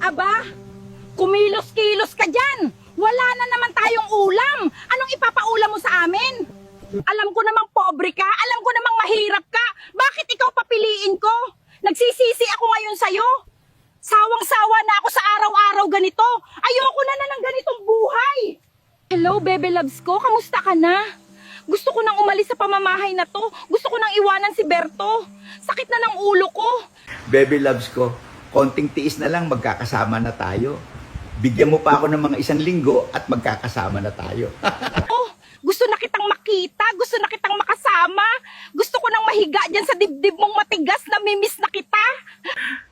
Aba, kumilos-kilos ka dyan. Wala na naman tayong ulam. Anong ipapaulam mo sa amin? Alam ko namang pobre ka, alam ko namang mahirap ka. Bakit ikaw papiliin ko? Nagsisisi ako ngayon sa'yo. Sawang-sawa na ako sa araw-araw ganito. Ayoko na ng ganitong buhay. Hello, bebe loves ko. Kamusta ka na? Gusto ko nang umalis sa pamamahay na to. Gusto ko nang iwanan si Berto. Sakit na ng ulo ko. Baby loves ko, konting tiis na lang magkakasama na tayo. Bigyan mo pa ako ng mga 1 linggo at magkakasama na tayo. Oh, gusto na kitang makita. Gusto na kitang makasama. Gusto ko nang mahiga dyan sa dibdib mong matigas na mimiss na kita.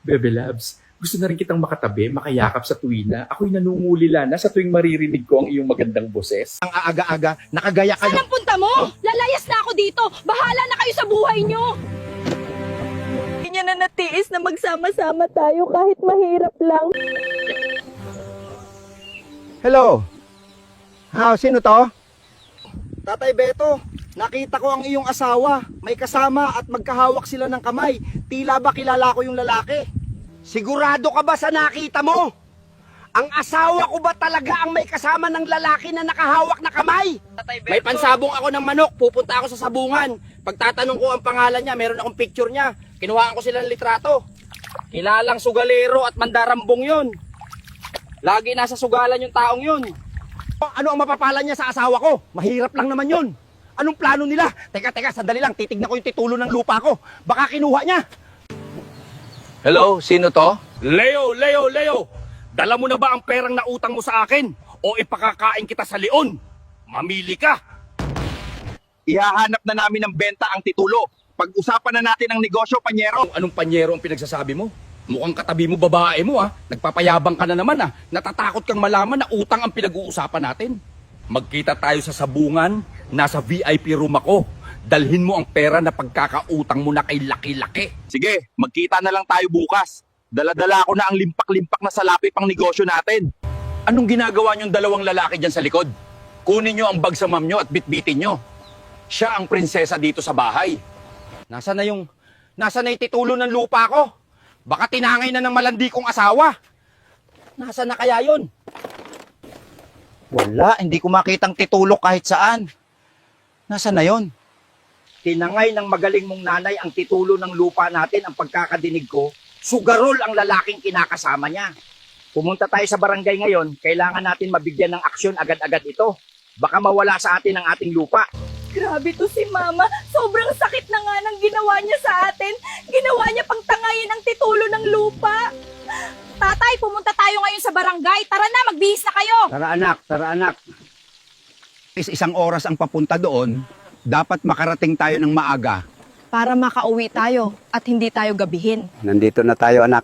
Bebe Labs, gusto na rin kitang makatabi, makayakap sa tuwina. Ako'y nanungulila na sa tuwing maririnig ko ang iyong magandang boses. Ang aaga-aga, nakagaya ka Saan ang punta mo? Lalayas na ako dito. Bahala na kayo sa buhay nyo. Hindi niya na natiis na magsama-sama tayo kahit mahirap lang. Hello? Sino to? Tatay Beto, nakita ko ang iyong asawa. May kasama at magkahawak sila ng kamay. Tila ba kilala ko yung lalaki? Sigurado ka ba sa nakita mo? Ang asawa ko ba talaga ang may kasama ng lalaki na nakahawak na kamay? May pansabong ako ng manok, pupunta ako sa sabungan. Pagtatanong ko ang pangalan niya, meron akong picture niya. Kinuhaan ko sila ng litrato. Kilalang sugalero at mandarambong yun. Lagi nasa sugalan yung taong yun. Ano ang mapapala niya sa asawa ko? Mahirap lang naman yun. Anong plano nila? Teka, sandali lang. Titignan ko yung titulo ng lupa ko. Baka kinuha niya. Hello, sino to? Leo! Dala mo na ba ang perang nautang mo sa akin? O ipakakain kita sa leon? Mamili ka! Ihahanap na namin ng benta ang titulo. Pag-usapan na natin ang negosyo, panyero. Anong panyero ang pinagsasabi mo? Mukhang katabi mo babae mo Nagpapayabang ka na naman Natatakot kang malaman na utang ang pinag-uusapan natin. Magkita tayo sa sabungan, nasa VIP room ako. Dalhin mo ang pera na pagkakautang mo na kay laki-laki. Sige, magkita na lang tayo bukas. Dala-dala ko na ang limpak-limpak na salapi pang negosyo natin. Anong ginagawa niyong dalawang lalaki dyan sa likod? Kunin niyo ang bag sa ma'am niyo at bitbitin niyo. Siya ang prinsesa dito sa bahay. Nasaan na yung titulo ng lupa ko? Baka tinangay na ng malandi kong asawa. Nasaan na kaya yun? Wala, hindi ko makitang titulo kahit saan. Nasaan na yun? Tinangay ng magaling mong nanay ang titulo ng lupa natin. Ang pagkakadinig ko, sugarol ang lalaking kinakasama niya. Pumunta tayo sa barangay ngayon, kailangan natin mabigyan ng aksyon agad-agad ito. Baka mawala sa atin ang ating lupa. Grabe to si Mama. Sobrang sakit na nga ng ginawa niya sa atin. Ginawa niya pang tangayin ang titulo ng lupa. Tatay, pumunta tayo ngayon sa barangay. Tara na, magbihis na kayo. Tara anak. Isang oras ang papunta doon, dapat makarating tayo ng maaga. Para makauwi tayo at hindi tayo gabihin. Nandito na tayo anak.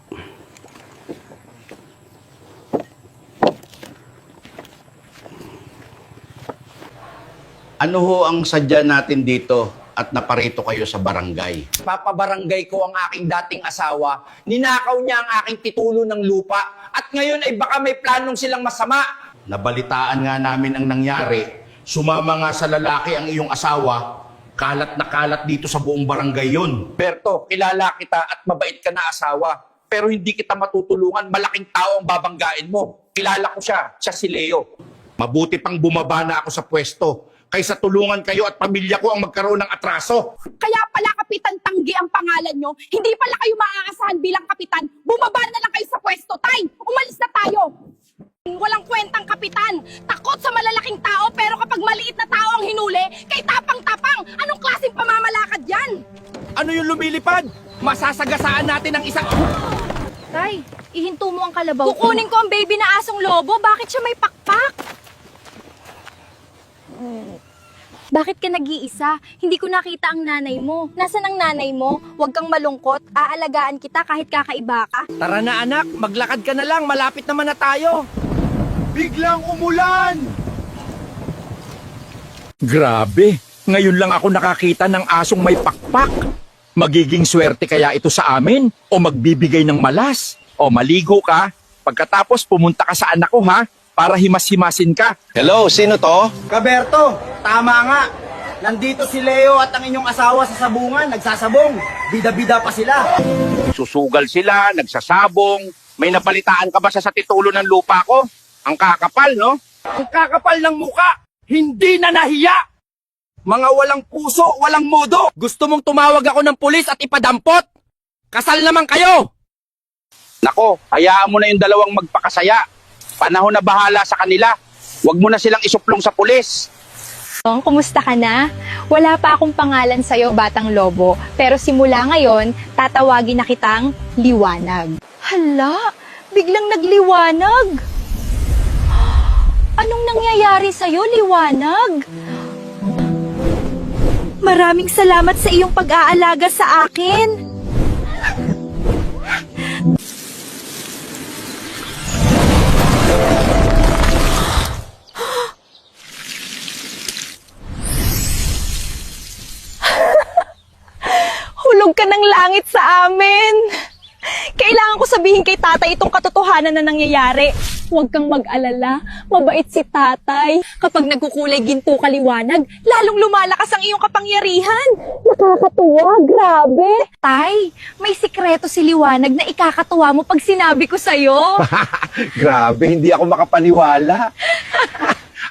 Ano ho ang sadya natin dito at naparito kayo sa barangay? Papabarangay ko ang aking dating asawa, ninakaw niya ang aking titulo ng lupa, at ngayon ay baka may planong silang masama. Nabalitaan nga namin ang nangyari. Sumama nga sa lalaki ang iyong asawa. Kalat na kalat dito sa buong barangay yon. Berto, kilala kita at mabait ka na asawa, pero hindi kita matutulungan, malaking tao ang babanggain mo. Kilala ko siya si Leo. Mabuti pang bumaba na ako sa pwesto kaysa tulungan kayo at pamilya ko ang magkaroon ng atraso. Kaya pala Kapitan Tanggi ang pangalan nyo. Hindi pala kayo maaasahan bilang kapitan. Bumaba na lang kayo sa pwesto. Tay, umalis na tayo. Walang kwentang kapitan. Takot sa malalaking tao, pero kapag maliit na tao ang hinuli, kay tapang-tapang. Anong klaseng pamamalakad yan? Ano yung lumilipad? Masasagasaan natin ang isang... Tay, ihinto mo ang kalabaw ko. Kukunin ko ang baby na asong lobo. Bakit siya may pakpak? Bakit ka nag-iisa? Hindi ko nakita ang nanay mo. Nasaan ang nanay mo? Huwag kang malungkot. Aalagaan kita kahit kakaiba ka. Tara na anak, maglakad ka na lang, malapit naman na tayo. Biglang umulan! Grabe, ngayon lang ako nakakita ng asong may pakpak. Magiging swerte kaya ito sa amin? O magbibigay ng malas? O maligo ka? Pagkatapos pumunta ka sa anak ko para himas-himasin ka. Hello, sino to? Kaberto, tama nga. Nandito si Leo at ang inyong asawa sa sabungan, nagsasabong. Bida-bida pa sila. Susugal sila, nagsasabong, May napalitaan ka ba sa titulo ng lupa ko? Ang kakapal, no? Ang kakapal ng muka! Hindi na nahiya! Mga walang puso, walang modo! Gusto mong tumawag ako ng pulis at ipadampot? Kasal naman kayo! Nako, hayaan mo na yung dalawang magpakasaya. Panahon na bahala sa kanila. Huwag mo na silang isuplong sa pulis. Kumusta ka na? Wala pa akong pangalan sa'yo, Batang Lobo. Pero simula ngayon, tatawagin na kitang Liwanag. Hala, biglang nagliwanag. Anong nangyayari sa'yo, Liwanag? Maraming salamat sa iyong pag-aalaga sa akin. Hulog ka ng langit sa amin. Kailangan ko sabihin kay tatay itong katotohanan na nangyayari. Huwag kang mag-alala, mabait si tatay. Kapag nagkukulay ginto ka, Liwanag, lalong lumalakas ang iyong kapangyarihan. Nakakatuwa, grabe. Tay, may sikreto si Liwanag na ikakatuwa mo pag sinabi ko sa'yo. Grabe, hindi ako makapaniwala.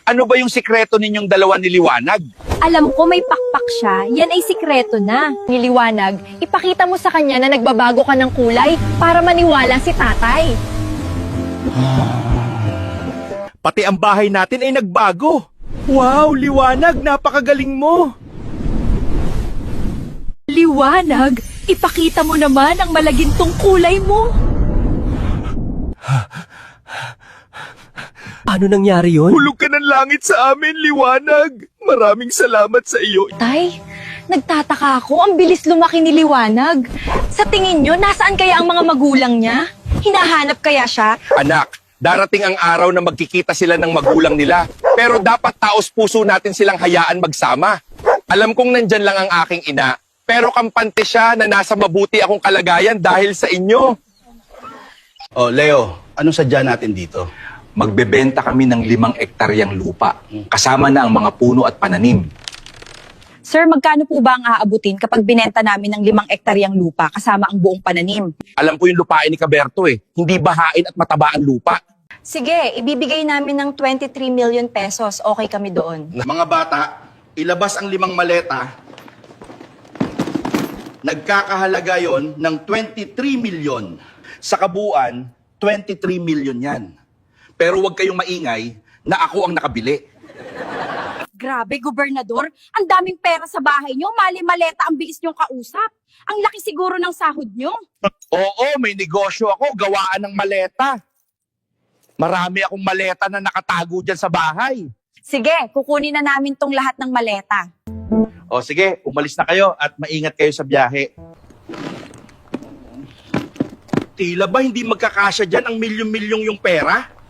Ano ba yung sikreto ninyong dalawa ni Liwanag? Alam ko may pakpak siya, yan ay sikreto na. Ni Liwanag, ipakita mo sa kanya na nagbabago ka ng kulay para maniwala si tatay. Pati ang bahay natin ay nagbago. Wow, Liwanag, napakagaling mo. Liwanag, ipakita mo naman ang malagintong kulay mo. Ano nangyari yon? Hulog ka ng langit sa amin, Liwanag. Maraming salamat sa iyo. Tay, nagtataka ako, ang bilis lumaki ni Liwanag. Sa tingin nyo, nasaan kaya ang mga magulang niya? Hinahanap kaya siya? Anak, darating ang araw na magkikita sila ng magulang nila. Pero dapat taos puso natin silang hayaan magsama. Alam kong nandyan lang ang aking ina, pero kampante siya na nasa mabuti akong kalagayan dahil sa inyo. Oh, Leo, anong sadya natin dito? Magbebenta kami ng 5 ektaryang lupa, kasama na ang mga puno at pananim. Sir, magkano po ba ang aabutin kapag binenta namin ng 5 ektaryang lupa kasama ang buong pananim? Alam ko yung lupain ni Caberto hindi bahain at mataba ang lupa. Sige, ibibigay namin ng 23 million pesos. Okay kami doon. Mga bata, ilabas ang 5 maleta. Nagkakahalaga yon ng 23 million. Sa kabuuan, 23 million yan. Pero huwag kayong maingay na ako ang nakabili. Grabe, gobernador. Ang daming pera sa bahay nyo. Mali-maleta ang bilis nyong kausap. Ang laki siguro ng sahod nyo. Oo, may negosyo ako, gawaan ng maleta. Marami akong maleta na nakatago dyan sa bahay. Sige, kukunin na namin tong lahat ng maleta. O sige, umalis na kayo at maingat kayo sa biyahe. Tila ba hindi magkakasya dyan ang milyon-milyong yung pera?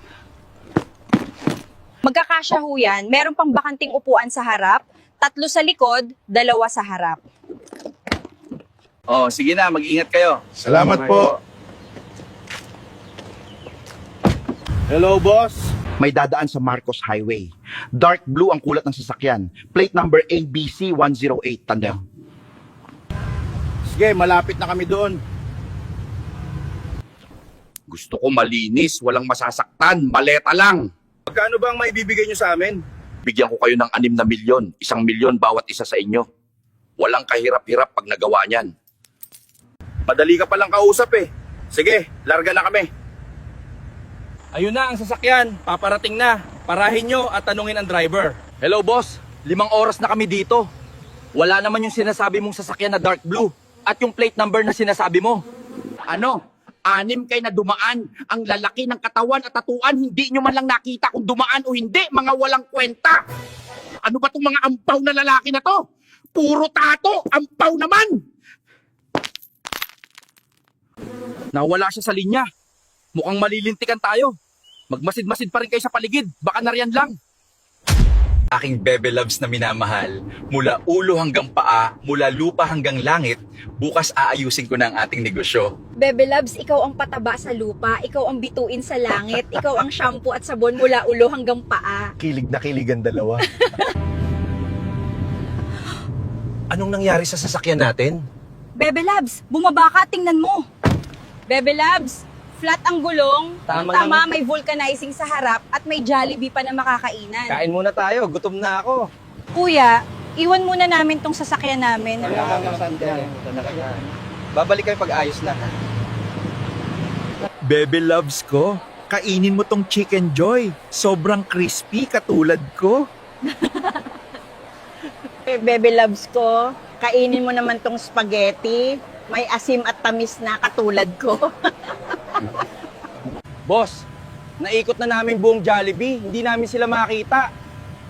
Magkakasya ho yan. Meron pang bakanting upuan sa harap, 3 sa likod, 2 sa harap. O, sige na, mag-ingat kayo. Salamat po. Hello, boss. May dadaan sa Marcos Highway. Dark blue ang kulat ng sasakyan. Plate number ABC 108. Tandem. Sige, malapit na kami doon. Gusto ko malinis, walang masasaktan, maleta lang. Magkano ba ang maibibigay nyo sa amin? Bigyan ko kayo ng 6 na milyon, 1 milyon bawat isa sa inyo. Walang kahirap-hirap pag nagawa niyan. Madali ka palang kausap Sige, larga na kami. Ayun na ang sasakyan, paparating na. Parahin nyo at tanungin ang driver. Hello boss, 5 oras na kami dito. Wala naman yung sinasabi mong sasakyan na dark blue at yung plate number na sinasabi mo. Ano? 6 kayo na dumaan. Ang lalaki ng katawan at tatuan, hindi nyo man lang nakita kung dumaan o hindi. Mga walang kwenta. Ano ba itong mga ampaw na lalaki na to? Puro tato, ampaw naman. Nawala siya sa linya. Mukhang malilintikan tayo. Magmasid-masid pa rin kayo sa paligid. Baka nariyan lang. Aking Bebe Loves na minamahal, mula ulo hanggang paa, mula lupa hanggang langit, bukas aayusin ko na ang ating negosyo. Bebe Loves, ikaw ang pataba sa lupa, ikaw ang bituin sa langit, ikaw ang shampoo at sabon mula ulo hanggang paa. Kilig na kilig ang dalawa. Anong nangyari sa sasakyan natin? Bebe Labs, bumaba ka, tingnan mo. Bebe Labs, Flat ang gulong. Tama Tama, lang. may vulcanizing sa harap at may Jollibee pa na makakainan. Kain muna tayo, gutom na ako. Kuya, iwan muna namin tong sasakyan namin. Babalik kayo pag ayos na. Bebe loves ko, kainin mo tong Chicken Joy. Sobrang crispy katulad ko. Bebe loves ko, kainin mo naman tong spaghetti. May asim at tamis na katulad ko. Boss, naikot na namin buong Jollibee. Hindi namin sila makita.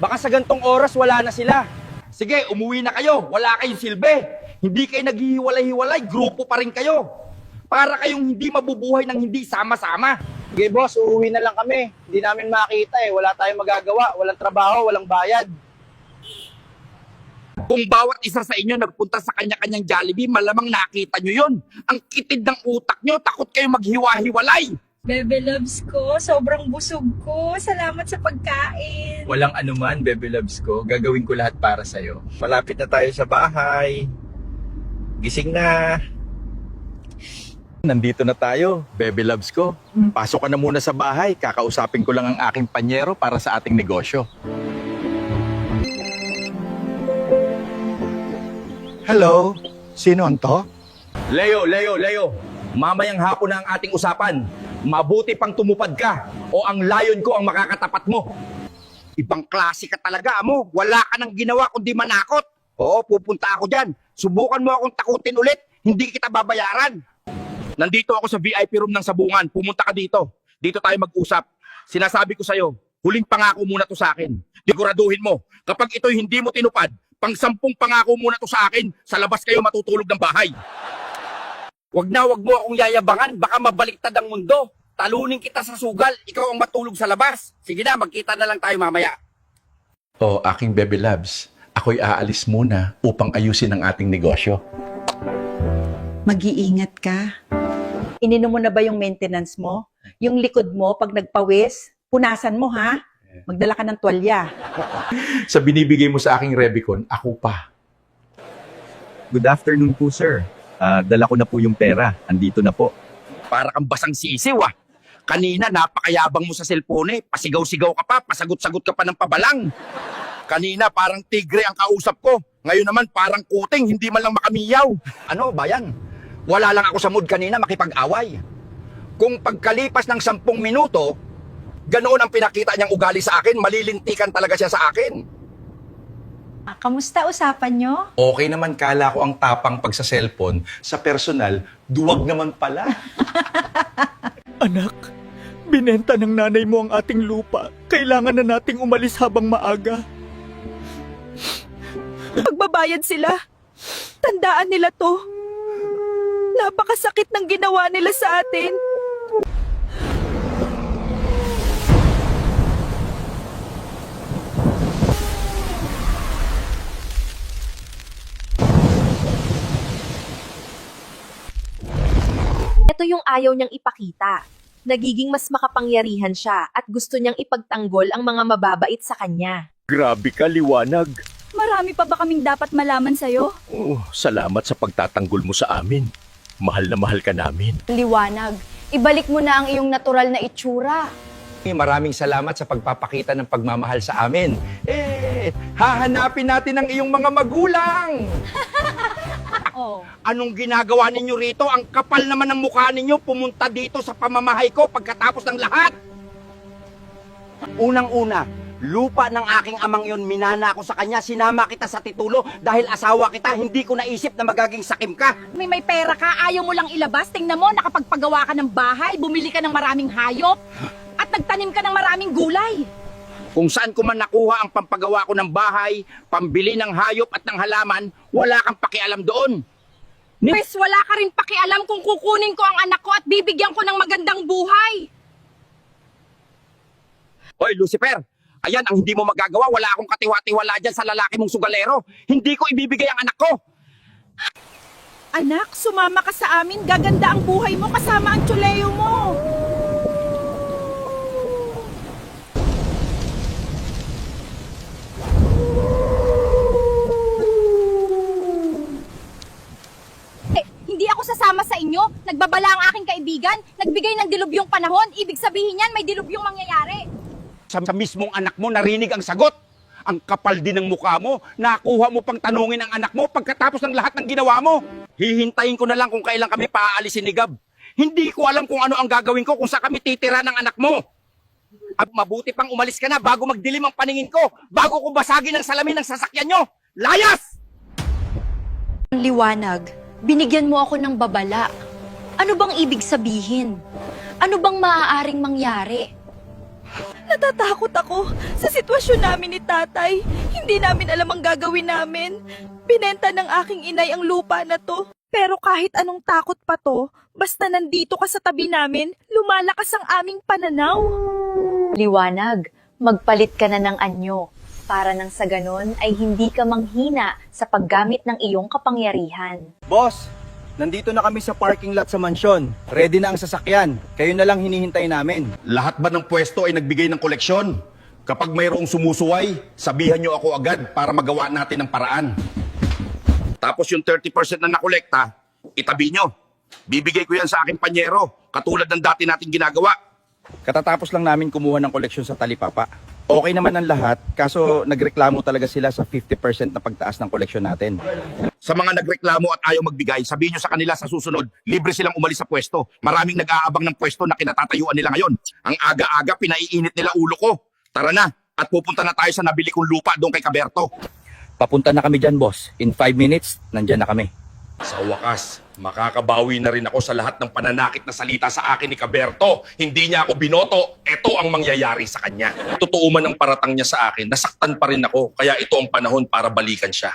Baka sa gantong oras wala na sila. Sige, umuwi na kayo. Wala kayong silbi. Hindi kayo naghihiwalay-hiwalay. Grupo pa rin kayo. Para kayong hindi mabubuhay ng hindi sama-sama. Sige boss, uuwi na lang kami. Hindi namin makita eh. Wala tayong magagawa. Walang trabaho, walang bayad. Kung bawat isa sa inyo nagpunta sa kanya-kanyang Jollibee, malamang nakita nyo yun. Ang kitid ng utak nyo, takot kayo maghiwa-hiwalay. Bebe loves ko, sobrang busog ko. Salamat sa pagkain. Walang anuman, Bebe loves ko. Gagawin ko lahat para sa'yo. Malapit na tayo sa bahay. Gising na. Nandito na tayo, Bebe loves ko. Pasok ka na muna sa bahay. Kakausapin ko lang ang aking panyero para sa ating negosyo. Hello? Sino to? Leo. Mamayang hapon na ang ating usapan. Mabuti pang tumupad ka o ang layon ko ang makakatapat mo. Ibang klase ka talaga mo. Wala ka nang ginawa kundi manakot. Oo, pupunta ako dyan. Subukan mo akong takutin ulit. Hindi kita babayaran. Nandito ako sa VIP room ng Sabungan. Pumunta ka dito. Dito tayo mag-usap. Sinasabi ko sa'yo, huling pangako muna to sa akin. Siguraduhin mo, kapag ito'y hindi mo tinupad, pang 10 pangako muna to sa akin, sa labas kayo matutulog ng bahay. Wag mo akong yayabangan, baka mabaliktad ang mundo. Talunin kita sa sugal, ikaw ang matulog sa labas. Sige na, magkita na lang tayo mamaya. Oh, aking Bebe loves, ako'y aalis muna upang ayusin ang ating negosyo. Mag-iingat ka. Ininom mo na ba yung maintenance mo? Yung likod mo, pag nagpawis, punasan mo ha? Magdala ka ng tuwalya. Sa binibigay mo sa aking Rebicon, ako pa. Good afternoon po, sir. Dala ko na po yung pera. Andito na po. Para kang basang sisiw ah. Kanina napakayabang mo sa cellphone eh. Pasigaw-sigaw ka pa, pasagot-sagot ka pa ng pabalang. Kanina parang tigre ang kausap ko. Ngayon naman parang kuting, hindi man lang makamiyaw. Ano ba yan? Wala lang ako sa mood kanina makipag-away. Kung pagkalipas ng 10 minuto, ganoon ang pinakita niyang ugali sa akin, malilintikan talaga siya sa akin. Kamusta usapan nyo? Okay naman, kala ko ang tapang pag sa cellphone. Sa personal, duwag naman pala. Anak, binenta ng nanay mo ang ating lupa. Kailangan na nating umalis habang maaga. Pagbabayad sila. Tandaan nila to. Napakasakit ng ginawa nila sa atin. Ito yung ayaw niyang ipakita. Nagiging mas makapangyarihan siya at gusto niyang ipagtanggol ang mga mababait sa kanya. Grabe ka, liwanag. Marami pa ba kaming dapat malaman sa'yo? Oh, salamat sa pagtatanggol mo sa amin. Mahal na mahal ka namin. Liwanag, ibalik mo na ang iyong natural na itsura. Maraming salamat sa pagpapakita ng pagmamahal sa amin. Hahanapin natin ang iyong mga magulang. Oh. Anong ginagawa ninyo rito? Ang kapal naman ng mukha ninyo pumunta dito sa pamamahay ko pagkatapos ng lahat. Unang-una, lupa ng aking amang yon, minana ako sa kanya, sinama kita sa titulo dahil asawa kita, hindi ko naisip na magaging sakim ka. May pera ka, ayaw mo lang ilabas. Tingnan mo, nakapagpagawa ka ng bahay, bumili ka ng maraming hayop, at nagtanim ka ng maraming gulay. Kung saan ko man nakuha ang pampagawa ko ng bahay, pambili ng hayop at ng halaman, wala kang pakialam doon. Pues wala ka rin pakialam kung kukunin ko ang anak ko at bibigyan ko ng magandang buhay. Hoy, Lucifer! Ayan ang hindi mo magagawa. Wala akong katiwa-tiwala dyan sa lalaki mong sugalero. Hindi ko ibibigay ang anak ko. Anak, sumama ka sa amin. Gaganda ang buhay mo kasama ang tsuleo mo. Hindi ako sasama sa inyo. Nagbabala ang aking kaibigan. kaibigan, nagbigay ng dilubyong panahon. Ibig sabihin yan, may dilubyong mangyayari. Sa mismong anak mo narinig ang sagot. Ang kapal din ng mukha mo. Nakuha mo pang tanungin ang anak mo pagkatapos ng lahat ng ginawa mo. Hihintayin ko na lang kung kailan kami paaalisin ni Gab. Hindi ko alam kung ano ang gagawin ko kung saan kami titira ng anak mo. At mabuti pang umalis ka na bago magdilim ang paningin ko. Bago ko basagin ang salamin ng sasakyan nyo. Layas! Liwanag, binigyan mo ako ng babala. Ano bang ibig sabihin? Ano bang maaaring mangyari? Natatakot ako sa sitwasyon namin ni tatay. Hindi namin alam ang gagawin namin. Binenta ng aking inay ang lupa na to. Pero kahit anong takot pa to, basta nandito ka sa tabi namin, lumalakas ang aming pananaw. Liwanag, magpalit ka na ng anyo. Para nang sa ganon ay hindi ka manghina sa paggamit ng iyong kapangyarihan. Boss, nandito na kami sa parking lot sa mansyon. Ready na ang sasakyan. Kayo na lang hinihintay namin. Lahat ba ng pwesto ay nagbigay ng koleksyon? Kapag mayroong sumusuway, sabihan nyo ako agad para magawa natin ng paraan. Tapos yung 30% na nakolekta, itabi nyo. Bibigay ko yan sa aking panyero, katulad ng dati nating ginagawa. Katatapos lang namin kumuha ng koleksyon sa Talipapa. Okay naman ang lahat, kaso nagreklamo talaga sila sa 50% na pagtaas ng koleksyon natin. Sa mga nagreklamo at ayaw magbigay, sabihin nyo sa kanila sa susunod, libre silang umalis sa pwesto. Maraming nag-aabang ng pwesto na kinatatayuan nila ngayon. Ang aga-aga, pinaiinit nila ulo ko. Tara na, at pupunta na tayo sa nabili kong lupa doon kay Kaberto. Papunta na kami dyan, boss. In 5 minutes, nandyan na kami. Sa wakas, makakabawi na rin ako sa lahat ng pananakit na salita sa akin ni Kaberto. Hindi niya ako binoto, ito ang mangyayari sa kanya. Totoo man ang paratang niya sa akin, nasaktan pa rin ako, kaya ito ang panahon para balikan siya.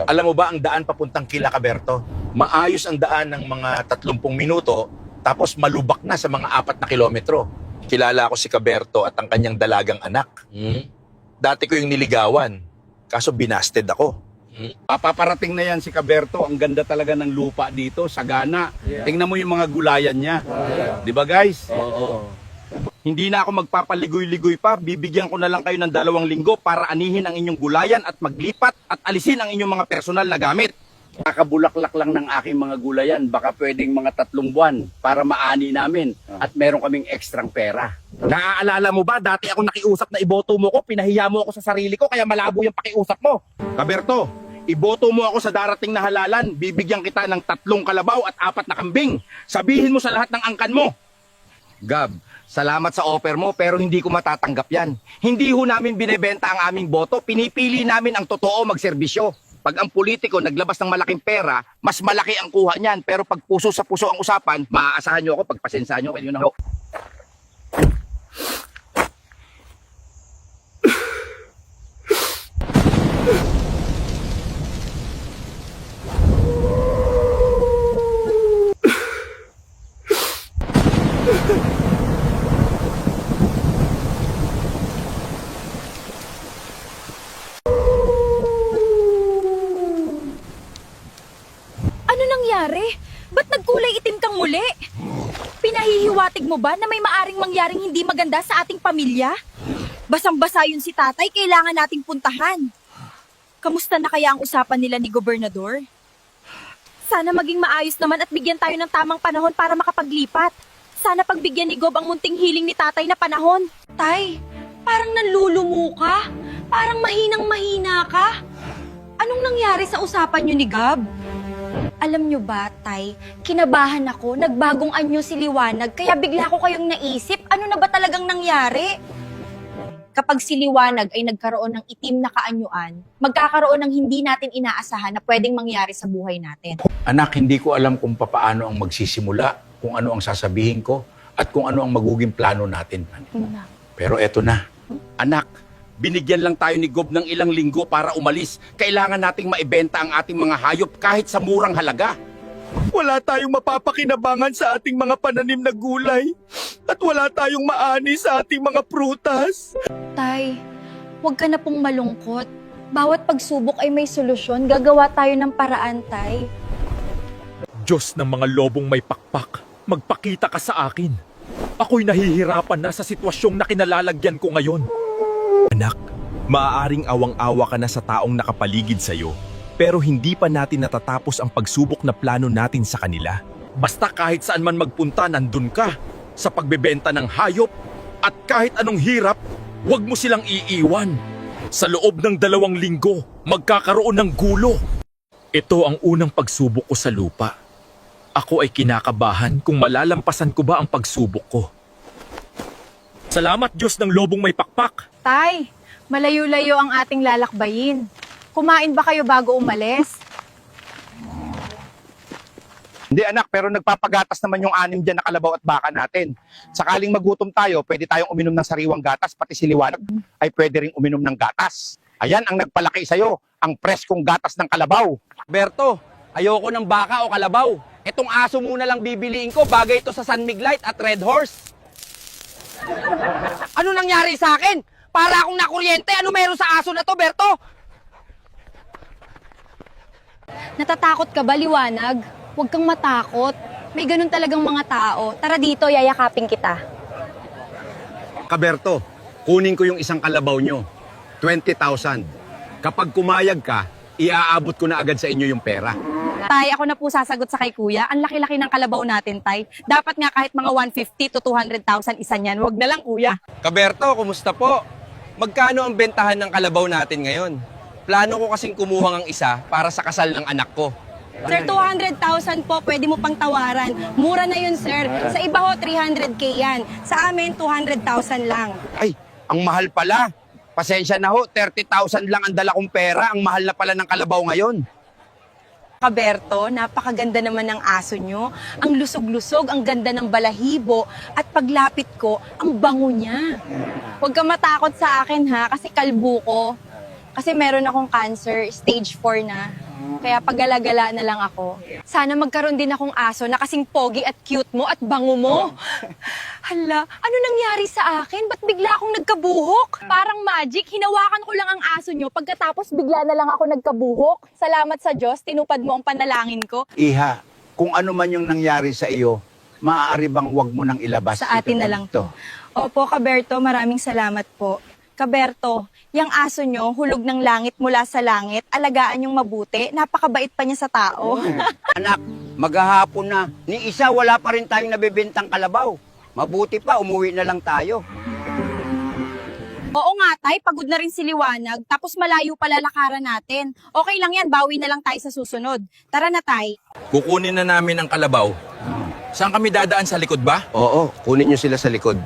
Alam mo ba ang daan papuntang kila Kaberto? Maayos ang daan ng mga 30 minuto, tapos malubak na sa mga 4 na kilometro. Kilala ko si Kaberto at ang kanyang dalagang anak. Dati ko yung niligawan, kaso binasted ako. Papaparating na yan si Kaberto. Ang ganda talaga ng lupa dito, sagana. Tingnan mo yung mga gulayan niya. Di ba guys? Hindi na ako magpapaligoy-ligoy pa. Bibigyan ko na lang kayo ng 2 linggo para anihin ang inyong gulayan at maglipat at alisin ang inyong mga personal na gamit. Kakabulaklak lang ng aking mga gulayan. Baka pwedeng mga 3 buwan para maani namin at meron kaming ekstrang pera. Naaalala mo ba, dati ako nakiusap na iboto mo ko, pinahiya mo ako sa sarili ko, kaya malabo yung pakiusap mo. Kaberto, iboto mo ako sa darating na halalan, bibigyan kita ng 3 kalabaw at 4 na kambing. Sabihin mo sa lahat ng angkan mo. Gab, salamat sa offer mo pero hindi ko matatanggap yan. Hindi ho namin binebenta ang aming boto, pinipili namin ang totoo magserbisyo. Pag ang politiko naglabas ng malaking pera, mas malaki ang kuha niyan. Pero pag puso sa puso ang usapan, maaasahan nyo ako, pagpasensyahan nyo kayo na ho. Ano nangyari? Ba't nagkulay itim kang muli? Pinahihiwatig mo ba na may maaring mangyaring hindi maganda sa ating pamilya? Basang-basa yun si tatay, kailangan nating puntahan. Kamusta na kaya ang usapan nila ni Gobernador? Sana maging maayos naman at bigyan tayo ng tamang panahon para makapaglipat. Sana pagbigyan ni Gob ang munting hiling ni tatay na panahon. Tay, parang nanlulumo ka. Parang mahinang-mahina ka. Anong nangyari sa usapan niyo ni Gab? Alam niyo ba, Tay, kinabahan ako, nagbagong anyo si Liwanag, kaya bigla ko kayong naisip, ano na ba talagang nangyari? Kapag si Liwanag ay nagkaroon ng itim na kaanyuan, magkakaroon ng hindi natin inaasahan na pwedeng mangyari sa buhay natin. Anak, hindi ko alam kung paano ang magsisimula, kung ano ang sasabihin ko, at kung ano ang maguging plano natin. Pero eto na. Anak, binigyan lang tayo ni Gob ng ilang linggo para umalis. Kailangan nating maibenta ang ating mga hayop kahit sa murang halaga. Wala tayong mapapakinabangan sa ating mga pananim na gulay. At wala tayong maani sa ating mga prutas. Tay, huwag ka na pong malungkot. Bawat pagsubok ay may solusyon. Gagawa tayo ng paraan, Tay. Diyos ng mga lobong may pakpak, magpakita ka sa akin. Ako'y nahihirapan na sa sitwasyong na kinalalagyan ko ngayon. Anak, maaaring awang-awa ka na sa taong nakapaligid sa'yo, pero hindi pa natin natatapos ang pagsubok na plano natin sa kanila. Basta kahit saan man magpunta, nandun ka. Sa pagbebenta ng hayop. At kahit anong hirap, huwag mo silang iiwan. Sa loob ng 2 linggo, magkakaroon ng gulo. Ito ang unang pagsubok ko sa lupa. Ako ay kinakabahan kung malalampasan ko ba ang pagsubok ko. Salamat Diyos ng lobong may pakpak. Tay, malayo-layo ang ating lalakbayin. Kumain ba kayo bago umalis? Hindi anak, pero nagpapagatas naman yung 6 dyan na kalabaw at baka natin. Sakaling magutom tayo, pwede tayong uminom ng sariwang gatas, pati si Liwanag ay pwede ring uminom ng gatas. Ayan ang nagpalaki sa'yo, ang preskong gatas ng kalabaw. Berto, ayoko ng baka o kalabaw. Itong aso muna lang bibiliin ko, bagay ito sa San Miglite at Red Horse. Ano nangyari sa akin? Para akong nakuryente, ano meron sa aso na to, Berto? Natatakot ka ba, Liwanag? Huwag kang matakot. May ganun talagang mga tao. Tara dito, yayakapin kita. Kaberto, kunin ko yung isang kalabaw nyo. 20,000. Kapag kumayag ka, iaabot ko na agad sa inyo yung pera. Tay, ako na po sasagot sa kay kuya. Ang laki-laki ng kalabaw natin, Tay. Dapat nga kahit mga 150 to 200,000 isa niyan. Huwag na lang, kuya. Kaberto, kumusta po? Magkano ang bentahan ng kalabaw natin ngayon? Plano ko kasing kumuha ng isa para sa kasal ng anak ko. Sir, 200,000 po, pwede mo pang tawaran. Mura na yun, sir. Sa iba ho, 300K yan. Sa amin, 200,000 lang. Ay, ang mahal pala. Pasensya na ho, 30,000 lang ang dala kong pera. Ang mahal na pala ng kalabaw ngayon. Kaberto, napakaganda naman ng aso nyo. Ang lusog-lusog, ang ganda ng balahibo. At paglapit ko, ang bango niya. Huwag ka matakot sa akin ha, kasi kalbo ko. Kasi meron akong cancer, stage 4 na. Kaya paggalagala na lang ako. Sana magkaroon din akong aso na kasing pogi at cute mo at bango mo. Hala, ano nangyari sa akin? Ba't bigla akong nagkabuhok? Parang magic, hinawakan ko lang ang aso nyo. Pagkatapos bigla na lang ako nagkabuhok. Salamat sa Diyos, tinupad mo ang panalangin ko. Iha, kung ano man yung nangyari sa iyo, maaari bang wag mo nang ilabas? Sa atin na lang to. Opo, Kaberto, maraming salamat po. Kaberto, yung aso nyo, hulog ng langit mula sa langit, alagaan yung mabuti, napakabait pa niya sa tao. Anak, maghahapon na. Ni isa, wala pa rin tayong nabibintang kalabaw. Mabuti pa, umuwi na lang tayo. Oo nga, Tay, pagod na rin si Liwanag, tapos malayo pala lakaran natin. Okay lang yan, bawi na lang tayo sa susunod. Tara na, Tay. Kukunin na namin ang kalabaw. Saan kami dadaan, sa likod ba? Oo, kunin nyo sila sa likod.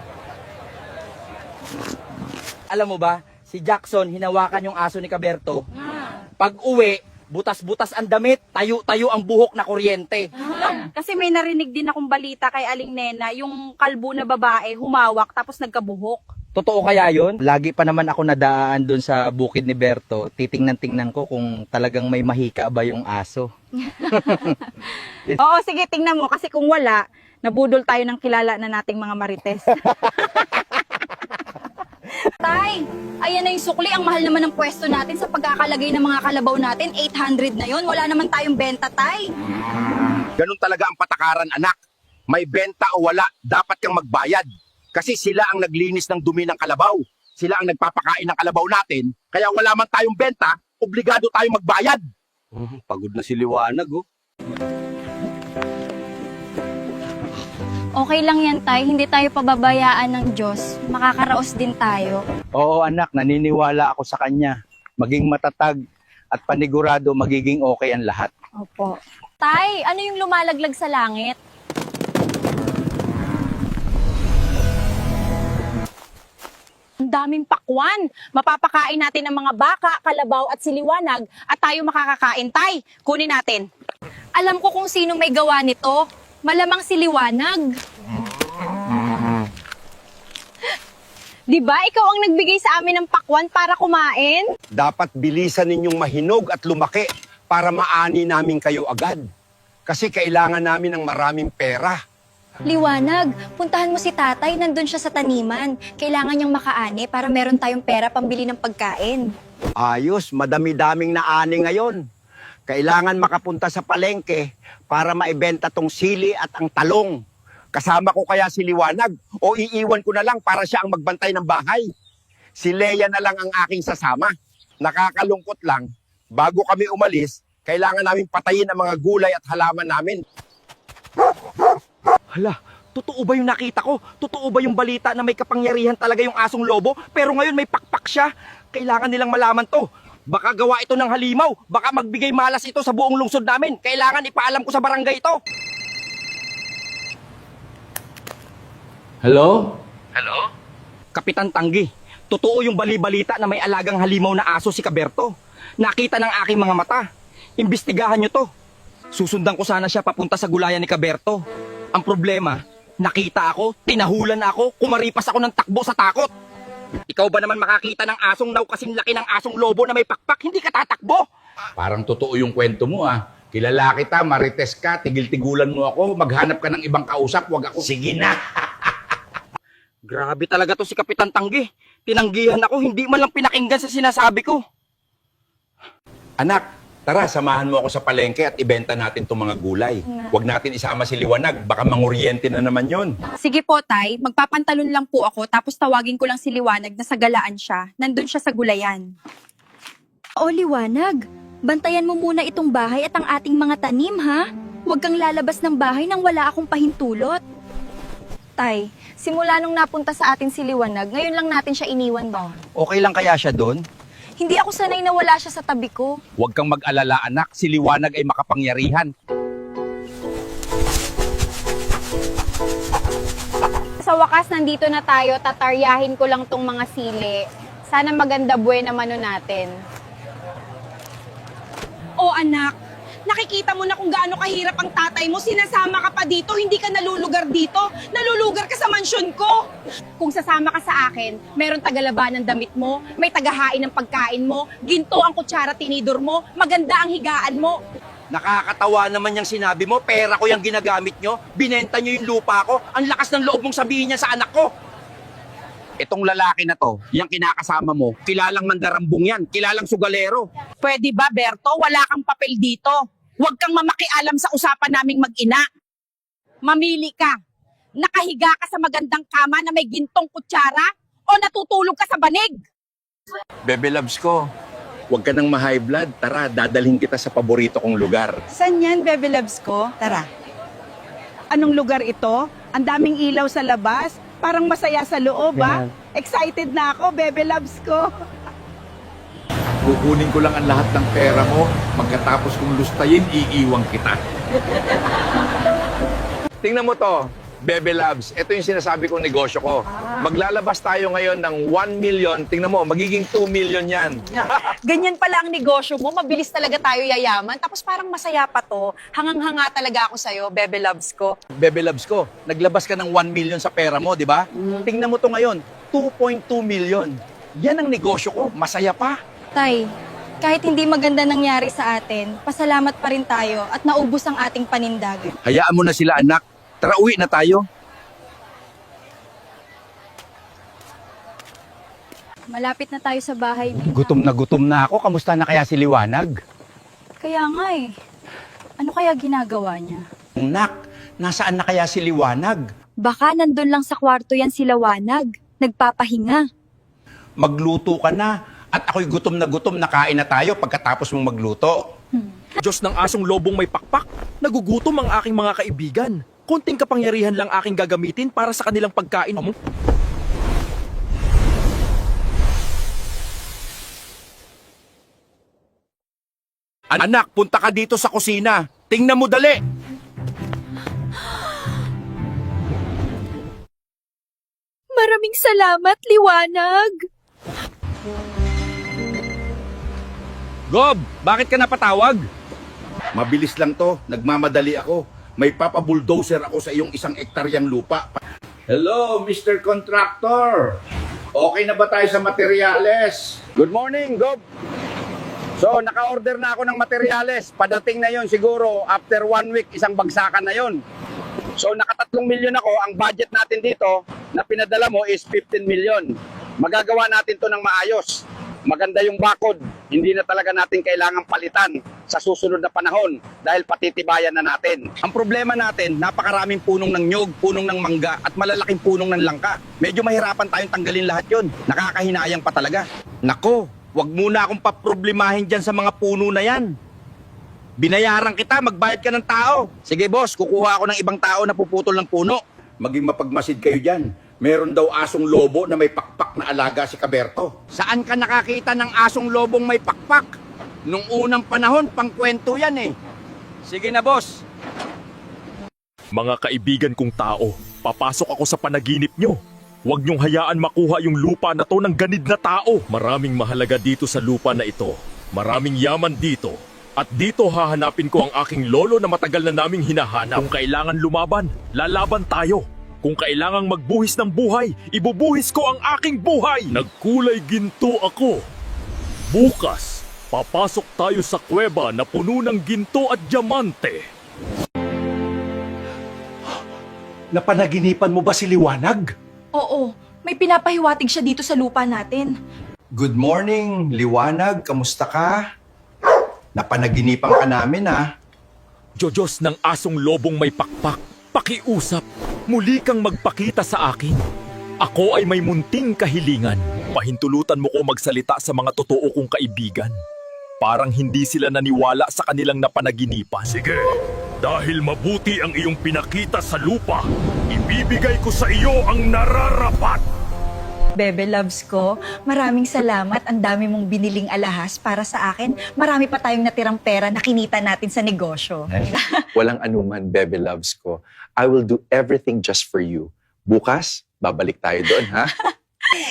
Alam mo ba, si Jackson, hinawakan yung aso ni Kaberto. Pag uwi, butas-butas ang damit, tayo-tayo ang buhok na kuryente. Kasi may narinig din akong balita kay Aling Nena, yung kalbo na babae, humawak, tapos nagkabuhok. Totoo kaya yun? Lagi pa naman ako nadaan doon sa bukid ni Berto. Titingnan-tingnan ko kung talagang may mahika ba yung aso. Oo, sige, tingnan mo, kasi kung wala, nabudol tayo ng kilala na nating mga marites. Tay, ayan na yung sukli. Ang mahal naman ng pwesto natin sa pagkakalagay ng mga kalabaw natin. 800 na yun. Wala naman tayong benta, Tay. Ganun talaga ang patakaran, anak. May benta o wala, dapat kang magbayad. Kasi sila ang naglinis ng dumi ng kalabaw. Sila ang nagpapakain ng kalabaw natin. Kaya wala man tayong benta, obligado tayong magbayad. Pagod na si Liwanag, oh. Okay lang yan, Tay. Hindi tayo pababayaan ng Diyos. Makakaraos din tayo. Oo anak, naniniwala ako sa kanya. Maging matatag at panigurado magiging okay ang lahat. Opo. Tay, ano yung lumalaglag sa langit? Ang daming pakwan. Mapapakain natin ang mga baka, kalabaw at siliwanag at tayo makakakain, Tay. Kunin natin. Alam ko kung sino may gawa nito. Malamang si Liwanag. Di ba? Ikaw ang nagbigay sa amin ng pakwan para kumain? Dapat bilisan ninyong mahinog at lumaki para maani namin kayo agad. Kasi kailangan namin ng maraming pera. Liwanag, puntahan mo si tatay. Nandun siya sa taniman. Kailangan niyang makaani para meron tayong pera pambili ng pagkain. Ayos, madami-daming naani ngayon. Kailangan makapunta sa palengke para maibenta tong sili at ang talong. Kasama ko kaya si Liwanag o iiwan ko na lang para siya ang magbantay ng bahay. Si Leia na lang ang aking sasama. Nakakalungkot lang, bago kami umalis, kailangan namin patayin ang mga gulay at halaman namin. Hala, totoo ba yung nakita ko? Totoo ba yung balita na may kapangyarihan talaga yung asong lobo? Pero ngayon may pakpak siya. Kailangan nilang malaman to. Baka gawa ito ng halimaw. Baka magbigay malas ito sa buong lungsod namin. Kailangan ipaalam ko sa barangay ito. Hello? Kapitan Tanggi, totoo yung bali-balita na may alagang halimaw na aso si Kaberto. Nakita ng aking mga mata. Imbestigahan nyo to. Susundan ko sana siya papunta sa gulayan ni Kaberto. Ang problema, nakita ako, tinahulan ako, kumaripas ako ng takbo sa takot. Ikaw ba naman makakita ng asong naw kasing laki ng asong lobo na may pakpak, hindi ka tatakbo? Parang totoo yung kwento mo ah. Kilala kita, marites ka, tigil-tigulan mo ako, maghanap ka ng ibang kausap, wag ako. Sige na! Grabe talaga to si Kapitan Tanggi. Tinanggihan ako, hindi man lang pinakinggan sa sinasabi ko. Anak, tara, samahan mo ako sa palengke at ibenta natin itong mga gulay. Huwag natin isama si Liwanag, baka manguryente na naman yon. Sige po, Tay. Magpapantalon lang po ako tapos tawagin ko lang si Liwanag na sa galaan siya. Nandun siya sa gulayan. O Liwanag, bantayan mo muna itong bahay at ang ating mga tanim, ha? Huwag kang lalabas ng bahay nang wala akong pahintulot. Tay, simula nung napunta sa atin si Liwanag, ngayon lang natin siya iniwan ba? Okay lang kaya siya doon? Hindi ako sanay na wala siya sa tabi ko. Huwag kang mag-alala anak, si Liwanag ay makapangyarihan. Sa wakas, nandito na tayo. Tataryahin ko lang tong mga sili. Sana maganda buhay naman natin. O anak, nakikita mo na kung gaano kahirap ang tatay mo. Sinasama ka pa dito, hindi ka nalulugar dito. Nalulugar ka sa mansyon ko. Kung sasama ka sa akin, meron tagalaban ng damit mo, may tagahain ng pagkain mo, ginto ang kutsara tinidor mo, maganda ang higaan mo. Nakakatawa naman yung sinabi mo, pera ko yung ginagamit nyo, binenta nyo yung lupa ko, ang lakas ng loob mong sabihin niya sa anak ko. Itong lalaki na to, yung kinakasama mo, kilalang mandarambong yan, kilalang sugalero. Pwede ba, Berto? Wala kang papel dito. Huwag kang mamakialam sa usapan naming mag-ina. Mamili ka. Nakahiga ka sa magandang kama na may gintong kutsara o natutulog ka sa banig? Bebe loves ko, huwag ka nang ma-high blood. Tara, dadalhin kita sa paborito kong lugar. San yan, Bebe Loves ko? Tara. Anong lugar ito? Ang daming ilaw sa labas. Parang masaya sa loob, ha? Excited na ako, Bebe Loves ko. Kukunin ko lang ang lahat ng pera mo. Pagkatapos kong lustayin, iiwang kita. Tingnan mo to, Bebe Loves. Ito yung sinasabi kong negosyo ko. Maglalabas tayo ngayon ng 1 million. Tingnan mo, magiging 2 million yan. Ganyan pala ang negosyo mo. Mabilis talaga tayo yayaman. Tapos parang masaya pa to. Hangang-hanga talaga ako sa'yo, Bebe Loves ko. Bebe Loves ko, naglabas ka ng 1 million sa pera mo, di ba? Tingnan mo to ngayon, 2.2 million. Yan ang negosyo ko, masaya pa. Tay, kahit hindi maganda nangyari sa atin, pasalamat pa rin tayo at naubos ang ating panindag. Hayaan mo na sila anak. Tara, uwi na tayo. Malapit na tayo sa bahay. Gutom na ako. Kamusta na kaya si Liwanag? Kaya nga eh. Ano kaya ginagawa niya? Nak, nasaan na kaya si Liwanag? Baka nandun lang sa kwarto yan si Liwanag. Nagpapahinga. Magluto ka na. At ako'y gutom na kain na tayo pagkatapos mong magluto. Diyos ng asong lobong may pakpak, nagugutom ang aking mga kaibigan. Konting kapangyarihan lang aking gagamitin para sa kanilang pagkain. Anak, punta ka dito sa kusina. Tingnan mo dali. Maraming salamat, Liwanag. Gob, bakit ka napatawag? Mabilis lang to. Nagmamadali ako. May papabulldozer ako sa iyong 1 hektaryang lupa. Hello, Mr. Contractor. Okay na ba tayo sa materyales? Good morning, Gob. So, naka-order na ako ng materyales. Padating na yon siguro after 1 week, isang bagsakan na yon. So, naka 3 milyon ako. Ang budget natin dito na pinadala mo is 15 milyon. Magagawa natin to ng maayos. Maganda yung bakod. Hindi na talaga natin kailangang palitan sa susunod na panahon dahil patitibayan na natin. Ang problema natin, napakaraming punong ng nyog, punong ng mangga at malalaking punong ng langka. Medyo mahirapan tayong tanggalin lahat yon. Nakakahinayang pa talaga. Nako, wag muna akong paproblemahin dyan sa mga puno na yan. Binayaran kita, magbayad ka ng tao. Sige boss, kukuha ako ng ibang tao na puputol ng puno. Maging mapagmasid kayo dyan. Meron daw asong lobo na may pakpak na alaga si Kaberto. Saan ka nakakita ng asong lobong may pakpak? Nung unang panahon, pangkwento yan eh. Sige na boss. Mga kaibigan kong tao, papasok ako sa panaginip nyo. Huwag niyong hayaan makuha yung lupa na to ng ganid na tao. Maraming mahalaga dito sa lupa na ito. Maraming yaman dito. At dito hahanapin ko ang aking lolo na matagal na naming hinahanap. Kung kailangan lumaban, lalaban tayo. Kung kailangang magbuhis ng buhay, ibubuhis ko ang aking buhay. Nagkulay ginto ako. Bukas, papasok tayo sa kuweba na puno ng ginto at diamante. Napanaginipan mo ba si Liwanag? Oo, may pinapahiwatig siya dito sa lupa natin. Good morning, Liwanag. Kamusta ka? Napanaginipan ka namin, ah. Diyos ng asong lobong may pakpak, pakiusap, muli kang magpakita sa akin. Ako ay may munting kahilingan. Pahintulutan mo ko magsalita sa mga totoo kong kaibigan. Parang hindi sila naniwala sa kanilang napanaginipan. Sige, dahil mabuti ang iyong pinakita sa lupa, ibibigay ko sa iyo ang nararapat. Bebe loves ko, maraming salamat. Ang dami mong biniling alahas para sa akin. Marami pa tayong natirang pera na kinita natin sa negosyo. Walang anuman, Bebe loves ko. I will do everything just for you. Bukas, babalik tayo doon, ha?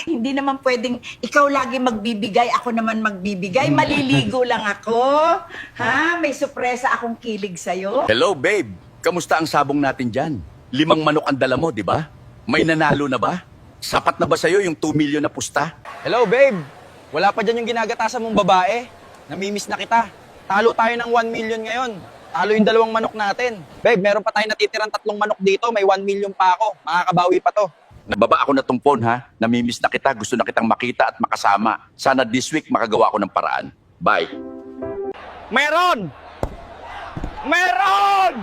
Hindi naman pwedeng ikaw lagi magbibigay, ako naman magbibigay. Maliligo lang ako. Ha? May sorpresa akong kilig sa'yo. Hello babe, kamusta ang sabong natin dyan? 5 manok ang dala mo, di ba? May nanalo na ba? Sapat na ba sa'yo yung 2 million na pusta? Hello, babe. Wala pa dyan yung ginagatasan mong babae. Namimiss na kita. Talo tayo ng 1 million ngayon. Talo yung 2 manok natin. Babe, meron pa tayo natitirang 3 manok dito. May 1 million pa ako. Makakabawi pa to. Nababa ako na tumpon ha. Namimiss na kita, gusto na kitang makita at makasama. Sana this week makagawa ako ng paraan. Bye. Meron! Meron!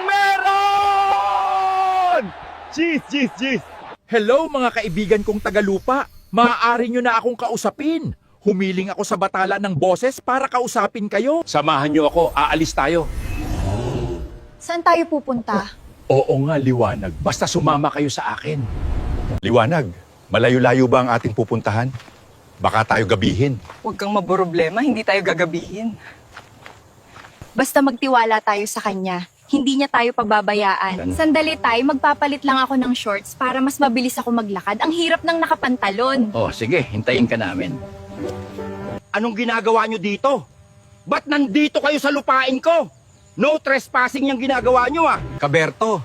Meron! Jeez! Hello mga kaibigan kong tagalupa. Maaari nyo na akong kausapin. Humiling ako sa batala ng boses para kausapin kayo. Samahan niyo ako, aalis tayo. Saan tayo pupunta? Oo nga, Liwanag. Basta sumama kayo sa akin. Liwanag, malayo-layo ba ang ating pupuntahan? Baka tayo gabihin. Huwag kang maproblema, hindi tayo gagabihin. Basta magtiwala tayo sa kanya. Hindi niya tayo pababayaan. Sandali tayo, magpapalit lang ako ng shorts para mas mabilis ako maglakad. Ang hirap ng nakapantalon. Oh, sige, hintayin ka namin. Anong ginagawa nyo dito? Ba't nandito kayo sa lupain ko? No trespassing yung ginagawa nyo ah. Kaberto,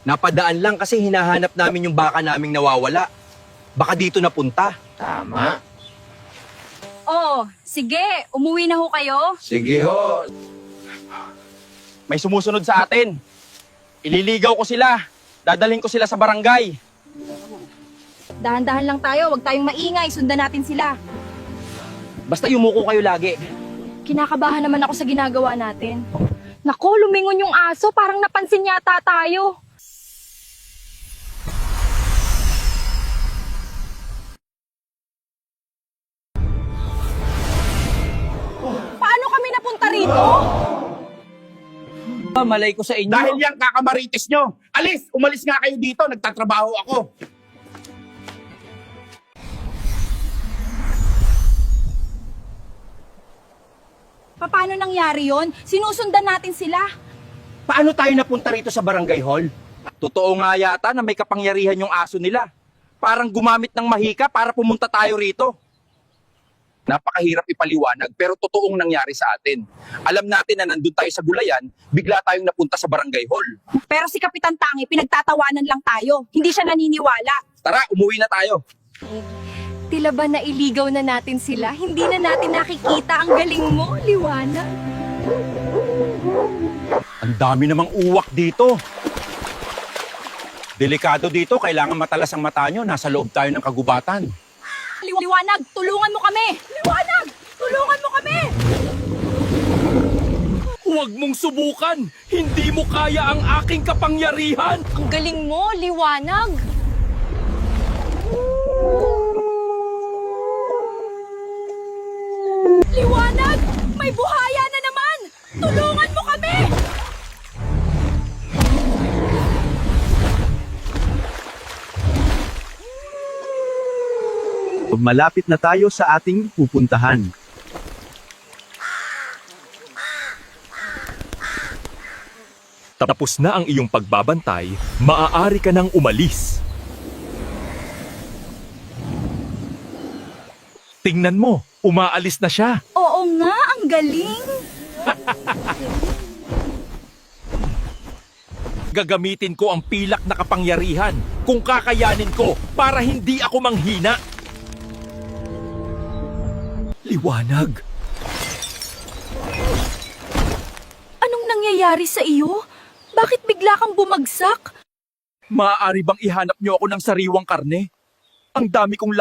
napadaan lang kasi hinahanap namin yung baka naming nawawala. Baka dito napunta. Tama. Oh, sige, umuwi na ho kayo. Sige ho. May sumusunod sa atin. Ililigaw ko sila. Dadalhin ko sila sa barangay. Dahan-dahan lang tayo, huwag tayong maingay, sundan natin sila. Basta yumuko kayo lagi. Kinakabahan naman ako sa ginagawa natin. Naku, lumingon yung aso, parang napansin yata tayo. Paano kami napunta rito? Malay ko sa inyo. Dahil yan kakamarites nyo. Alis! Umalis nga kayo dito. Nagtatrabaho ako. Paano nangyari yon? Sinusundan natin sila. Paano tayo napunta rito sa barangay hall? Totoo nga yata na may kapangyarihan yung aso nila. Parang gumamit ng mahika para pumunta tayo rito. Napakahirap ipaliwanag pero totoong nangyari sa atin. Alam natin na nandun tayo sa gulayan, bigla tayong napunta sa barangay hall. Pero si Kapitan Tangi, pinagtatawanan lang tayo. Hindi siya naniniwala. Tara, umuwi na tayo. Tila ba nailigaw na natin sila? Hindi na natin nakikita. Ang galing mo, Liwanag. Ang dami namang uwak dito. Delikado dito, kailangan matalas ang mata nyo. Nasa loob tayo ng kagubatan. Liwanag, tulungan mo kami! Liwanag, tulungan mo kami! Huwag mong subukan! Hindi mo kaya ang aking kapangyarihan! Ang galing mo, Liwanag. Liwanag, may buhaya na naman! Tulungan mo kami! Malapit na tayo sa ating pupuntahan. Tapos na ang iyong pagbabantay, maaari ka nang umalis. Tingnan mo, umaalis na siya. Oo nga, ang galing. Gagamitin ko ang pilak na kapangyarihan kung kakayanin ko para hindi ako manghina. Liwanag. Anong nangyayari sa iyo? Bakit bigla kang bumagsak? Maaari bang ihanap niyo ako ng sariwang karne? Ang dami kong